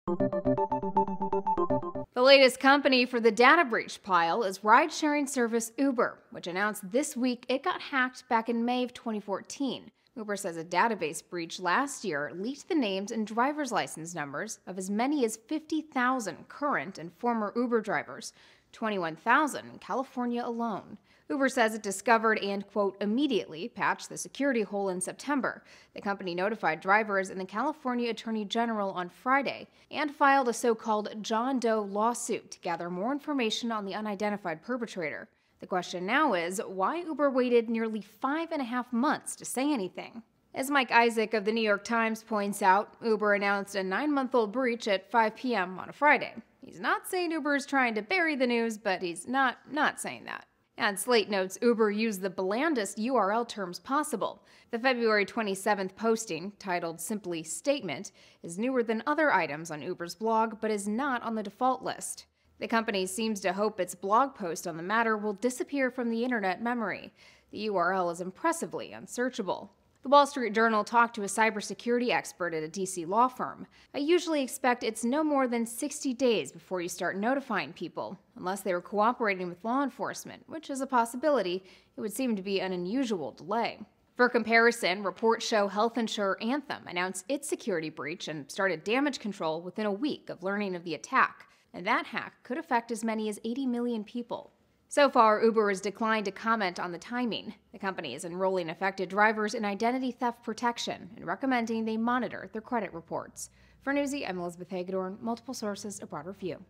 The latest company for the data breach pile is ride-sharing service Uber, which announced this week it got hacked back in May of 2014. Uber says a database breach last year leaked the names and driver's license numbers of as many as 50,000 current and former Uber drivers, 21,000 in California alone. Uber says it discovered and, quote, immediately patched the security hole in September. The company notified drivers and the California Attorney General on Friday and filed a so-called John Doe lawsuit to gather more information on the unidentified perpetrator. The question now is why Uber waited nearly 5.5 months to say anything. As Mike Isaac of the New York Times points out, Uber announced a 9-month-old breach at 5 p.m. on a Friday. He's not saying Uber is trying to bury the news, but he's not saying that. And Slate notes Uber used the blandest URL terms possible. The February 27th posting, titled simply Statement, is newer than other items on Uber's blog, but is not on the default list. The company seems to hope its blog post on the matter will disappear from the internet memory. The URL is impressively unsearchable. The Wall Street Journal talked to a cybersecurity expert at a DC law firm. I usually expect it's no more than 60 days before you start notifying people, unless they were cooperating with law enforcement, which is a possibility. It would seem to be an unusual delay. For comparison, reports show health insurer Anthem announced its security breach and started damage control within a week of learning of the attack, and that hack could affect as many as 80 million people. So far, Uber has declined to comment on the timing. The company is enrolling affected drivers in identity theft protection and recommending they monitor their credit reports. For Newsy, I'm Elizabeth Hagedorn. Multiple sources, a broader view.